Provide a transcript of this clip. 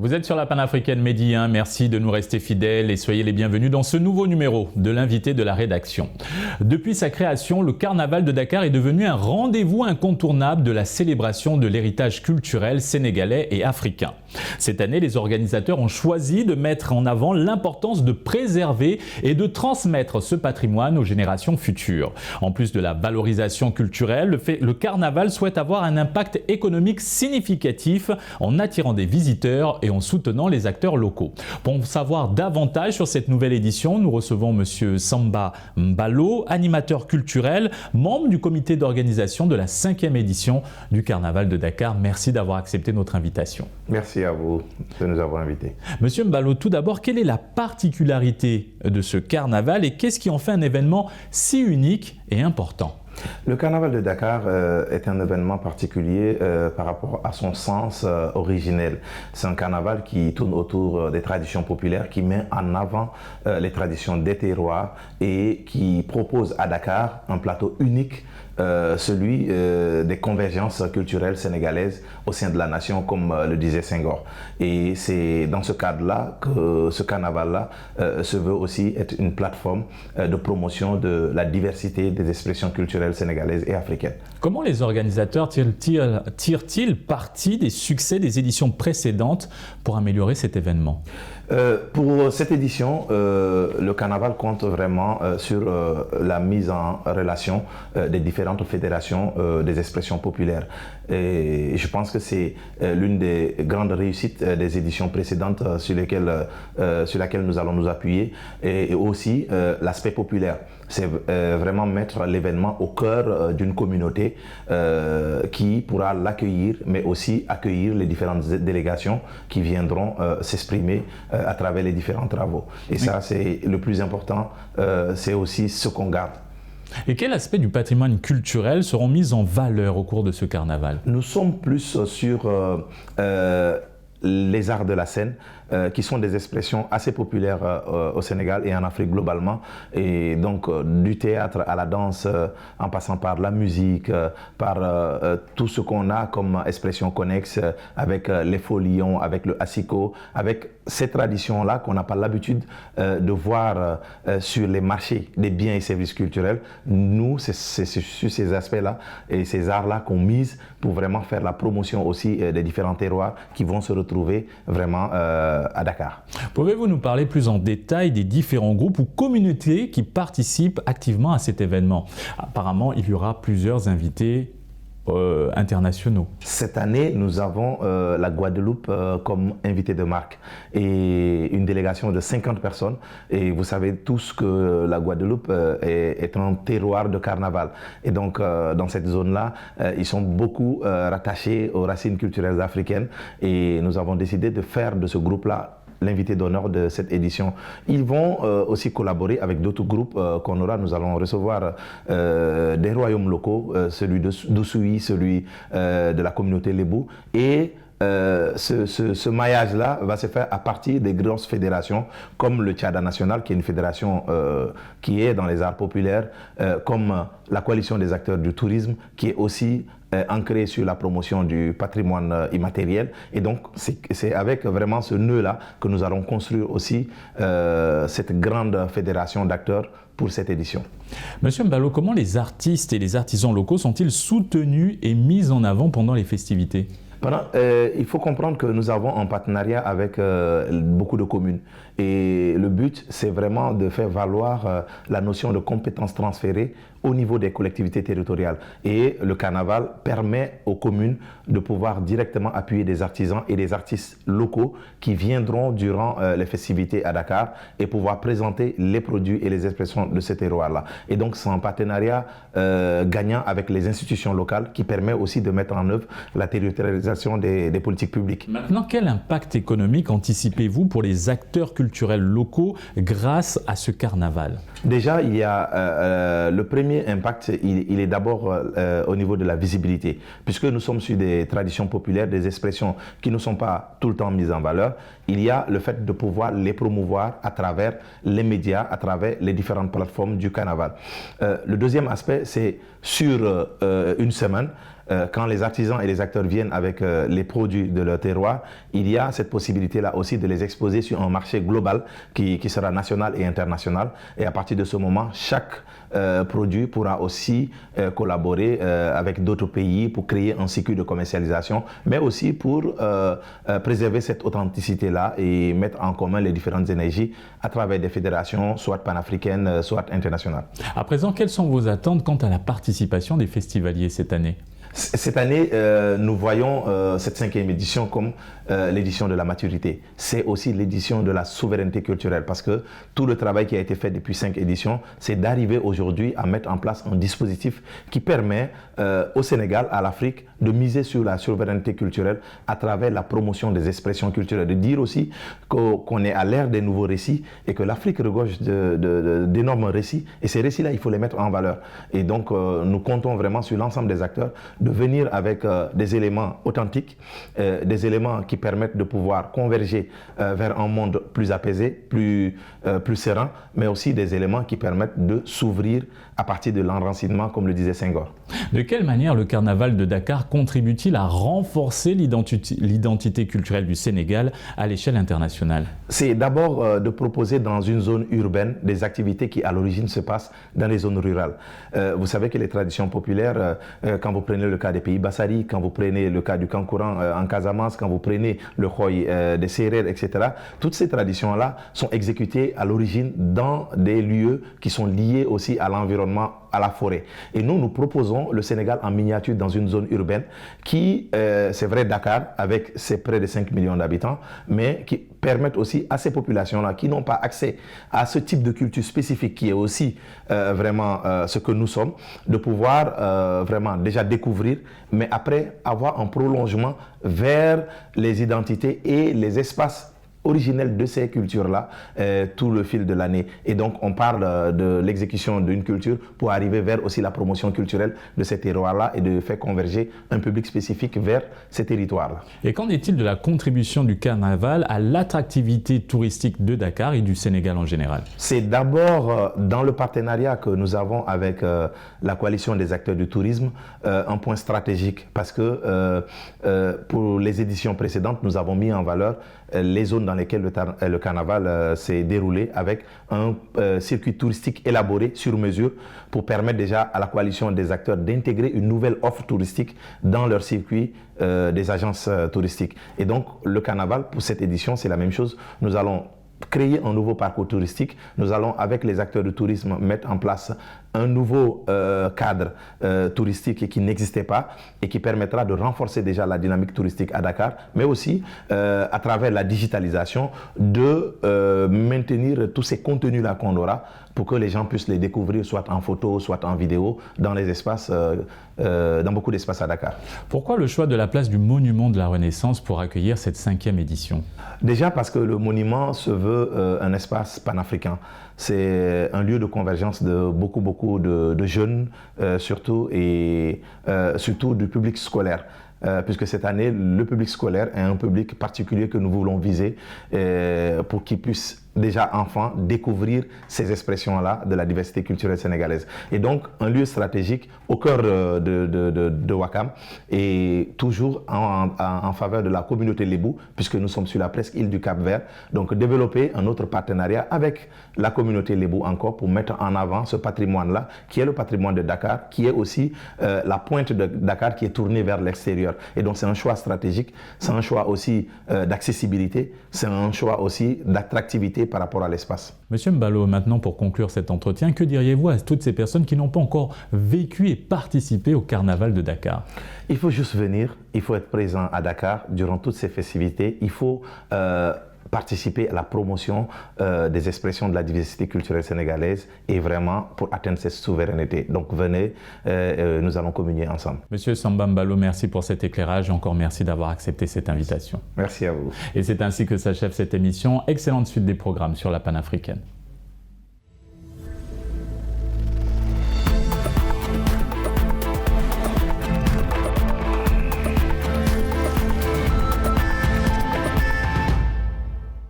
Vous êtes sur la panafricaine Medi 1, merci de nous rester fidèles et soyez les bienvenus dans ce nouveau numéro de l'invité de la rédaction. Depuis sa création, le Carnaval de Dakar est devenu un rendez-vous incontournable de la célébration de l'héritage culturel sénégalais et africain. Cette année, les organisateurs ont choisi de mettre en avant l'importance de préserver et de transmettre ce patrimoine aux générations futures. En plus de la valorisation culturelle, le Carnaval souhaite avoir un impact économique significatif en attirant des visiteurs et en soutenant les acteurs locaux. Pour en savoir davantage sur cette nouvelle édition, nous recevons M. Samba Mbalo, animateur culturel, membre du comité d'organisation de la 5e édition du Carnaval de Dakar. Merci d'avoir accepté notre invitation. Merci à vous de nous avoir invités. Monsieur Mbalo, tout d'abord, quelle est la particularité de ce carnaval et qu'est-ce qui en fait un événement si unique et important ? Le Carnaval de Dakar est un événement particulier par rapport à son sens originel. C'est un carnaval qui tourne autour des traditions populaires, qui met en avant les traditions des terroirs et qui propose à Dakar un plateau unique, celui des convergences culturelles sénégalaises au sein de la nation, comme le disait Senghor. Et c'est dans ce cadre-là que ce carnaval-là se veut aussi être une plateforme de promotion de la diversité des expressions culturelles sénégalaises et africaines. Comment les organisateurs tirent-ils parti des succès des éditions précédentes pour améliorer cet événement ? Pour cette édition, le carnaval compte vraiment sur la mise en relation des différentes fédérations des expressions populaires. Et je pense que c'est l'une des grandes réussites des éditions précédentes sur laquelle nous allons nous appuyer, et aussi l'aspect populaire. C'est vraiment mettre l'événement au cœur d'une communauté qui pourra l'accueillir, mais aussi accueillir les différentes délégations qui viendront s'exprimer à travers les différents travaux. Et ça, c'est le plus important, c'est aussi ce qu'on garde. Et quels aspects du patrimoine culturel seront mis en valeur au cours de ce carnaval ? Nous sommes plus sur les arts de la scène, qui sont des expressions assez populaires au Sénégal et en Afrique globalement. Et donc du théâtre à la danse, en passant par la musique, par tout ce qu'on a comme expression connexe avec les faux lions, avec le asiko, avec ces traditions-là qu'on n'a pas l'habitude de voir sur les marchés des biens et services culturels. Nous, c'est sur ces aspects-là et ces arts-là qu'on mise pour vraiment faire la promotion aussi des différents terroirs qui vont se retrouver vraiment à Dakar. Pouvez-vous nous parler plus en détail des différents groupes ou communautés qui participent activement à cet événement ? Apparemment, il y aura plusieurs invités internationaux. Cette année, nous avons la Guadeloupe comme invité de marque et une délégation de 50 personnes. Et vous savez tous que la Guadeloupe est un terroir de carnaval. Et donc, dans cette zone-là, ils sont beaucoup rattachés aux racines culturelles africaines. Et nous avons décidé de faire de ce groupe-là l'invité d'honneur de cette édition. Ils vont aussi collaborer avec d'autres groupes qu'on aura. Nous allons recevoir des royaumes locaux, celui d'Oussouy, celui de la communauté Lébou. Et ce maillage-là va se faire à partir des grosses fédérations comme le Tchada National, qui est une fédération qui est dans les arts populaires, comme la coalition des acteurs du tourisme, qui est aussi ancrée sur la promotion du patrimoine immatériel. Et donc, c'est avec vraiment ce nœud-là que nous allons construire aussi cette grande fédération d'acteurs pour cette édition. Monsieur Mbalo, comment les artistes et les artisans locaux sont-ils soutenus et mis en avant pendant les festivités ? Il faut comprendre que nous avons un partenariat avec beaucoup de communes. Et le but, c'est vraiment de faire valoir la notion de compétences transférées au niveau des collectivités territoriales. Et le carnaval permet aux communes de pouvoir directement appuyer des artisans et des artistes locaux qui viendront durant les festivités à Dakar et pouvoir présenter les produits et les expressions de ce terroir-là. Et donc, c'est un partenariat gagnant avec les institutions locales qui permet aussi de mettre en œuvre la territorialisation des politiques publiques. Maintenant, quel impact économique anticipez-vous pour les acteurs culturels locaux grâce à ce carnaval ? Déjà, il y a le premier impact, il est d'abord au niveau de la visibilité, puisque nous sommes sur des traditions populaires, des expressions qui ne sont pas tout le temps mises en valeur, il y a le fait de pouvoir les promouvoir à travers les médias, à travers les différentes plateformes du carnaval. Le deuxième aspect, c'est sur une semaine, quand les artisans et les acteurs viennent avec les produits de leur terroir, il y a cette possibilité-là aussi de les exposer sur un marché global qui sera national et international. Et à partir de ce moment, chaque produit pourra aussi collaborer avec d'autres pays pour créer un circuit de commercialisation, mais aussi pour préserver cette authenticité-là et mettre en commun les différentes énergies à travers des fédérations, soit panafricaines, soit internationales. À présent, quelles sont vos attentes quant à la participation des festivaliers cette année ? Cette année, nous voyons cette 5e édition comme l'édition de la maturité. C'est aussi l'édition de la souveraineté culturelle parce que tout le travail qui a été fait depuis 5 éditions, c'est d'arriver aujourd'hui à mettre en place un dispositif qui permet au Sénégal, à l'Afrique, de miser sur la souveraineté culturelle à travers la promotion des expressions culturelles. De dire aussi qu'on est à l'ère des nouveaux récits et que l'Afrique regorge d'énormes récits. Et ces récits-là, il faut les mettre en valeur. Et donc, nous comptons vraiment sur l'ensemble des acteurs de venir avec des éléments authentiques, des éléments qui permettent de pouvoir converger vers un monde plus apaisé, plus serein, mais aussi des éléments qui permettent de s'ouvrir à partir de l'enracinement, comme le disait Senghor. De quelle manière le carnaval de Dakar contribue-t-il à renforcer l'identité culturelle du Sénégal à l'échelle internationale? C'est d'abord de proposer dans une zone urbaine des activités qui à l'origine se passent dans les zones rurales. Vous savez que les traditions populaires, quand vous prenez le cas des pays Bassari, quand vous prenez le cas du Kankourang en Casamance, quand vous prenez le Khoy des Sérères, etc., toutes ces traditions-là sont exécutées à l'origine dans des lieux qui sont liés aussi à l'environnement, à la forêt. Et nous proposons le Sénégal en miniature dans une zone urbaine qui, c'est vrai, Dakar, avec ses près de 5 millions d'habitants, mais qui permettent aussi à ces populations-là qui n'ont pas accès à ce type de culture spécifique qui est aussi vraiment ce que nous sommes, de pouvoir vraiment déjà découvrir, mais après avoir un prolongement vers les identités et les espaces originelle de ces cultures-là tout le fil de l'année. Et donc, on parle de l'exécution d'une culture pour arriver vers aussi la promotion culturelle de ces terroirs-là et de faire converger un public spécifique vers ces territoires-là. Et qu'en est-il de la contribution du carnaval à l'attractivité touristique de Dakar et du Sénégal en général? C'est d'abord dans le partenariat que nous avons avec la coalition des acteurs du tourisme un point stratégique parce que pour les éditions précédentes, nous avons mis en valeur les zones dans lesquelles le carnaval s'est déroulé avec un circuit touristique élaboré sur mesure pour permettre déjà à la coalition des acteurs d'intégrer une nouvelle offre touristique dans leur circuit des agences touristiques. Et donc le carnaval pour cette édition c'est la même chose. Nous allons créer un nouveau parcours touristique. Nous allons, avec les acteurs de tourisme, mettre en place un nouveau cadre touristique qui n'existait pas et qui permettra de renforcer déjà la dynamique touristique à Dakar, mais aussi à travers la digitalisation de maintenir tous ces contenus-là qu'on aura pour que les gens puissent les découvrir soit en photo, soit en vidéo dans les espaces, dans beaucoup d'espaces à Dakar. Pourquoi le choix de la place du Monument de la Renaissance pour accueillir cette 5e édition? Déjà parce que le monument se veut un espace panafricain. C'est un lieu de convergence de beaucoup de jeunes, surtout du public scolaire. Puisque cette année, le public scolaire est un public particulier que nous voulons viser pour qu'il puisse déjà enfant découvrir ces expressions-là de la diversité culturelle sénégalaise. Et donc, un lieu stratégique au cœur de Ouakam et toujours en faveur de la communauté Lébou, puisque nous sommes sur la presqu'île du Cap-Vert. Donc, développer un autre partenariat avec la communauté Lébou encore pour mettre en avant ce patrimoine-là, qui est le patrimoine de Dakar, qui est aussi la pointe de Dakar qui est tournée vers l'extérieur. Et donc, c'est un choix stratégique, c'est un choix aussi d'accessibilité, c'est un choix aussi d'attractivité par rapport à l'espace. Monsieur Mbalo, maintenant pour conclure cet entretien, que diriez-vous à toutes ces personnes qui n'ont pas encore vécu et participé au carnaval de Dakar? Il faut juste venir, il faut être présent à Dakar durant toutes ces festivités, il faut participer à la promotion des expressions de la diversité culturelle sénégalaise et vraiment pour atteindre cette souveraineté. Donc venez, nous allons communier ensemble. Monsieur Samba Mbalo, merci pour cet éclairage et encore merci d'avoir accepté cette invitation. Merci à vous. Et c'est ainsi que s'achève cette émission. Excellente suite des programmes sur la panafricaine.